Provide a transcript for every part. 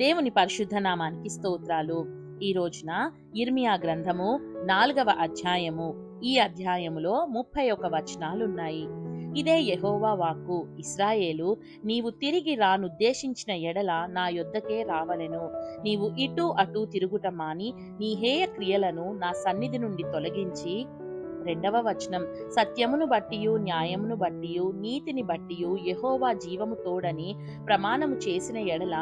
దేవుని పరిశుద్ధ నామానికి స్తోత్రాలు. ఈ రోజున యిర్మీయా గ్రంథము 4వ అధ్యాయము. ఈ అధ్యాయములో 31 వచనాలున్నాయి. ఇదే యెహోవా వాక్కు. ఇశ్రాయేలు, నీవు తిరిగి రానుద్దేశించిన ఎడల నా యొద్దకే రావలెను. నీవు ఇటు అటు తిరుగుట మాని నీ హేయ క్రియలను నా సన్నిధి నుండి తొలగించి 2వ వచనం, సత్యమును బట్టియు న్యాయమును బట్టియు నీతిని బట్టియు యెహోవా జీవము తోడని ప్రమాణము చేసిన ఎడల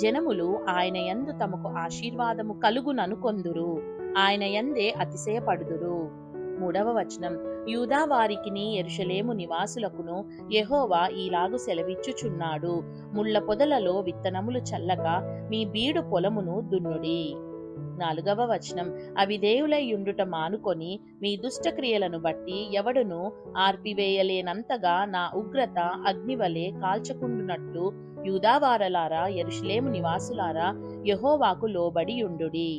జనములు ఆయన యందు తమకు ఆశీర్వాదము కలుగుననుకొందురు, ఆయన యందే అతిశయపడుదురు. 3వ వచనం, యూదా వారికిని యెరూషలేము నివాసులకును యెహోవా ఈలాగు సెలవిచ్చుచున్నాడు, ముళ్ళ పొదలలో విత్తనములు చల్లక మీ బీడు పొలమును దున్నుడి. 4వ వచనం, అవిధేయులైయుండుట మానుకొని మీ దుష్టక్రియలను బట్టి ఎవడును ఆర్పివేయలేనంతగా నా ఉగ్రత అగ్నివలే కాల్చకుండునట్లు యూదావారలారా యెరూషలేము నివాసులారా యెహోవాకు లోబడి యుండుడి.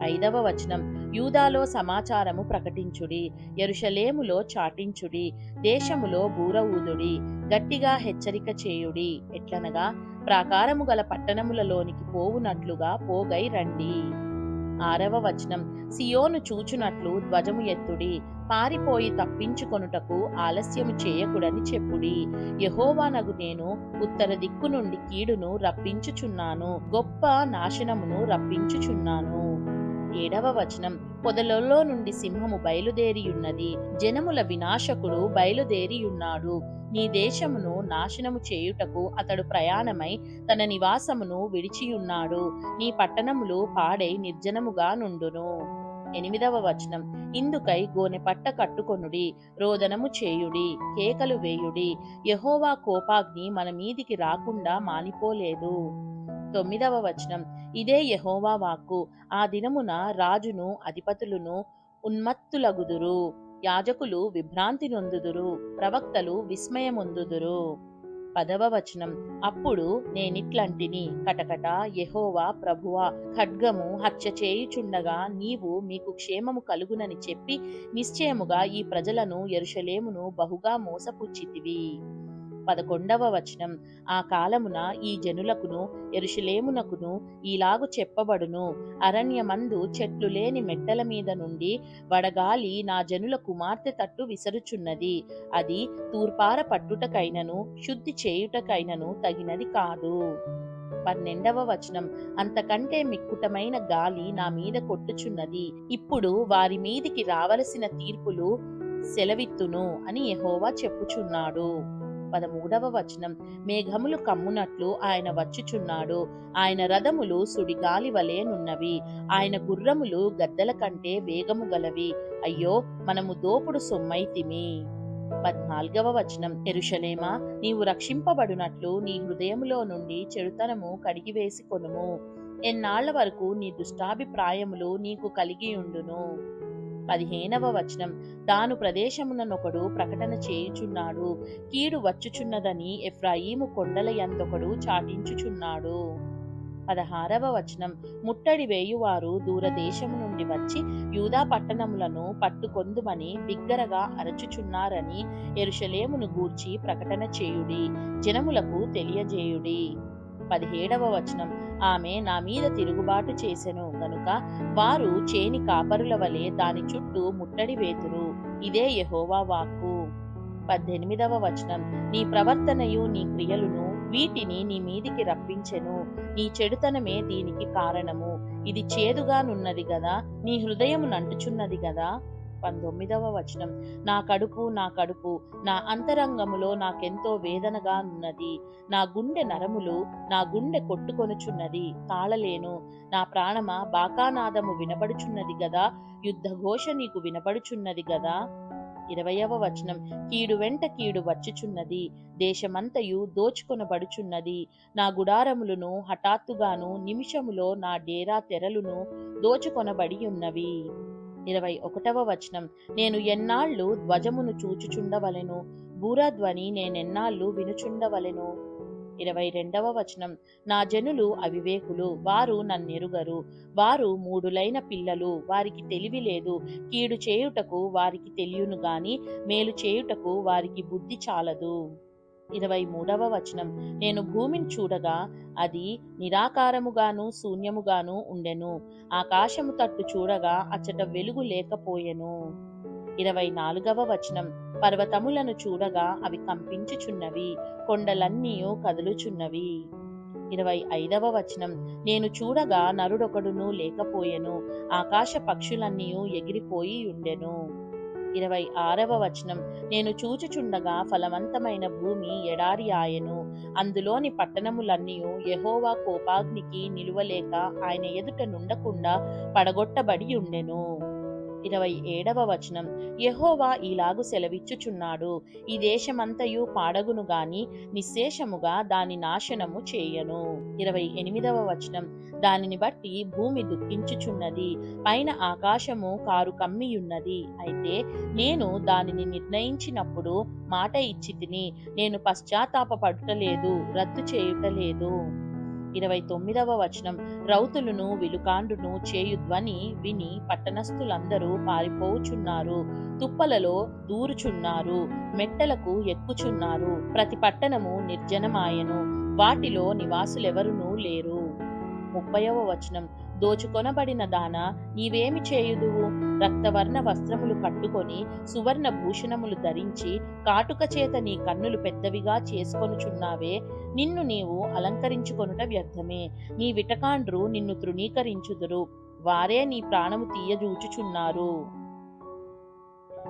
5వ వచనం, యూదాలో సమాచారము ప్రకటించుడి, యెరూషలేములో చాటించుడి, దేశములో బూర ఊదుడి, గట్టిగా హెచ్చరిక చేయుడి. ఎట్లనగా ప్రాకారము గల పట్టణములలోనికి పోవునట్లుగా పోగై రండి. 6వ వచనం, సియోను చూచునట్లు ధ్వజము ఎత్తుడి, పారిపోయి తప్పించుకొనుటకు ఆలస్యము చేయకుడని చెప్పుడి. యెహోవానగు నేను ఉత్తర దిక్కు నుండి కీడును రప్పించుచున్నాను, గొప్ప నాశనమును రప్పించుచున్నాను. 7వ వచనం, పొదలలో నుండి సింహము బయలుదేరియున్నది, జనముల వినాశకుడు బయలుదేరియున్నాడు. నీ దేశమును నాశనము చేయుటకు అతడు ప్రయాణమై తన నివాసమును విడిచియున్నాడు. నీ పట్టణములు పాడై నిర్జనముగా నుండును. 8వ వచనం, ఇందుకై గోనె పట్ట కట్టుకొనుడి, రోదనము చేయుడి, కేకలు వేయుడి, యెహోవా కోపాగ్ని మన మీదికి రాకుండా మానిపోలేదు. 9వ వచనం, ఇదే యెహోవా వాక్కు. ఆ దినమున రాజును అధిపతులను ఉన్మత్తులగుదురు, యాజకులు విభ్రాంతి నొందుదురు, ప్రవక్తలు విస్మయమొందుదురు. 10వ వచనం, అప్పుడు నేనిట్లంటిని, కటకట యెహోవా ప్రభువా, ఖడ్గము హత్య చేయుచుండగా నీవు మీకు క్షేమము కలుగునని చెప్పి నిశ్చయముగా ఈ ప్రజలను యెరూషలేమును బహుగా మోసపుచ్చితివి. 11వ వచనం, ఆ కాలమున ఈ జనులకును యెరూషలేమునకును ఈలాగు చెప్పబడును, అరణ్యమందు చెట్లు లేని మెట్టల మీద నుండి వడగాలి నా జనుల కుమార్తె తట్టు విసరుచున్నది, అది తూర్పార పట్టుటకైనను శుద్ధి చేయుటకైనను తగినది కాదు. 12వ వచనం, అంతకంటే మిక్కుటమైన గాలి నా మీద కొట్టుచున్నది, ఇప్పుడు వారి మీదికి రావలసిన తీర్పులు సెలవిత్తును అని యెహోవా చెప్పుచున్నాడు. 13వ వచనం, మేఘములు కమ్మునట్లు ఆయన వచ్చుచున్నాడు, ఆయన రథములు సుడిగాలి వలె నున్నవి, ఆయన గుర్రములు గద్దల కంటే వేగము గలవి, అయ్యో మనము దోపుడు సొమ్మైతిమి. 14వ వచనం, యెరూషలేమా, నీవు రక్షింపబడునట్లు నీ హృదయములో నుండి చెడుతనము కడిగివేసి కొనుము, ఎన్నాళ్ల వరకు నీ దుష్టాభిప్రాయములు నీకు కలిగియుండును. 15వ వచనం, తాను ప్రదేశముననొకడు ప్రకటన చేయుచున్నాడు, కీడు వచ్చుచున్నదని ఎఫ్రాయిము కొండల యందొకడు చాటించుచున్నాడు. 16వ వచనం, ముట్టడి వేయువారు దూరదేశము నుండి వచ్చి యూదా పట్టణములను పట్టుకొందుమని బిగ్గరగా అరచుచున్నారని యెరూషలేమును గూర్చి ప్రకటన చేయుడి, జనములకు తెలియజేయుడి. 17వ వచనం, ఆమె నా మీద తిరుగుబాటు చేసెను గనుక వారు చేని కాపరుల వలె దాని చుట్టూ ముట్టడి వేతురు, ఇదే యెహోవా వాక్కు. 18వ వచనం, నీ ప్రవర్తనయు నీ క్రియలును వీటిని నీ మీదికి రప్పించెను, నీ చెడుతనమే దీనికి కారణము, ఇది చేదుగానున్నది గదా, నీ హృదయము నంటుచున్నది గదా. 19వ వచనం, నా కడుపు నా కడుపు, నా అంతరంగములో నాకెంతో వేదనగా నున్నది, నా గుండె నరములు నా గుండె కొట్టుకొనుచున్నది, తాళలేను, నా ప్రాణమా బాకానాదము వినబడుచున్నది గదా, యుద్ధ ఘోష నీకు వినబడుచున్నది గదా. 20వ వచనం, కీడు వెంట కీడు వచ్చుచున్నది, దేశమంతయు దోచుకొనబడుచున్నది, నా గుడారములను హఠాత్తుగాను నిమిషములో నా డేరా తెరలును దోచుకొనబడి ఉన్నవి. 21వ వచనం, నేను ఎన్నాళ్ళు ధ్వజమును చూచుచుండవలెను, బూరాధ్వని నేనెన్నాళ్ళు వినుచుండవలెను. 22వ వచనం, నా జనులు అవివేకులు, వారు నన్నెరుగరు, వారు మూఢులైన పిల్లలు, వారికి తెలివి లేదు, కీడు చేయుటకు వారికి తెలియను గాని మేలు చేయుటకు వారికి బుద్ధి చాలదు. 23వ వచనం, నేను భూమిని చూడగా అది నిరాకారముగాను శూన్యముగాను ఉండెను. ఆకాశము తట్టు చూడగా అచ్చట వెలుగు లేకపోయెను. 24వ వచనం, పర్వతములను చూడగా అవి కంపించుచున్నవి, కొండలన్నీయు కదులుచున్నవి. 25వ వచనం, నేను చూడగా నరుడొకడును లేకపోయెను, ఆకాశ పక్షులన్నీయు ఎగిరిపోయి ఉండెను. 26వ వచనం, నేను చూచుచుండగా ఫలవంతమైన భూమి ఎడారి ఆయెను, అందులోని పట్టణములన్నీయు యెహోవా కోపాగ్నికి నిలువలేక ఆయన ఎదుట నుండకుండా పడగొట్టబడి ఉండెను. 27వ వచనం, యెహోవా ఈలాగు సెలవిచ్చుచున్నాడు, ఈ దేశమంతయు పాడగును గాని నిశ్శేషముగా దాని నాశనము చేయను. 28వ వచనం, దానిని బట్టి భూమి దుఃఖించుచున్నది, పైన ఆకాశము కారు కమ్మియున్నది. అయితే నేను దానిని నిర్ణయించినప్పుడు మాట ఇచ్చితిని, నేను పశ్చాత్తాపపడుటలేదు, రద్దు చేయుటలేదు. 29వ వచనం, రౌతులను విలుకాండును చేయు ధ్వని విని పట్టణస్థులందరూ పారిపోవుచున్నారు, తుప్పలలో దూరుచున్నారు, మెట్టలకు ఎక్కుచున్నారు. ప్రతి పట్టణము నిర్జనమాయెను, వాటిలో నివాసులెవరునూ లేరు. 30వ వచనం, దోచుకొనబడిన దాన నీవేమి చేయుదువు? రక్తవర్ణ వస్త్రములు కట్టుకొని సువర్ణ భూషణములు ధరించి కాటుక చేత నీ కన్నులు పెద్దవిగా చేసుకొనుచున్నావే, నిన్ను నీవు అలంకరించుకొనుట వ్యర్థమే. నీ విటకాండ్రు నిన్ను తృణీకరించుదురు, వారే నీ ప్రాణము తీయజూచుచున్నారు.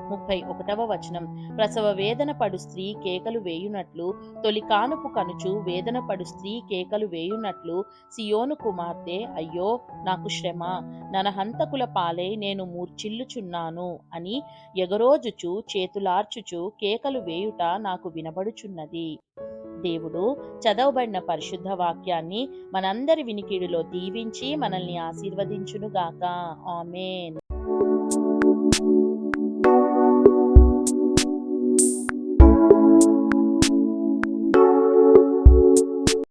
31వ వచనం, ప్రసవ వేదన పడు స్త్రీ కేకలు వేయునట్లు, తొలి కానుపు కనుచు వేదన పడు స్త్రీ కేకలు వేయునట్లు, సియోను కుమార్తె అయ్యో నాకు శ్రమ, నరహంతకుల పాలై నేను మూర్ఛిల్లుచున్నాను అని ఎగరోజుచు చేతులార్చుచు కేకలు వేయుట నాకు వినబడుచున్నది. దేవుడు చదవబడిన పరిశుద్ధ వాక్యాన్ని మనందరి వినికిడిలో దీవించి మనల్ని ఆశీర్వదించునుగాక. ఆమేన్.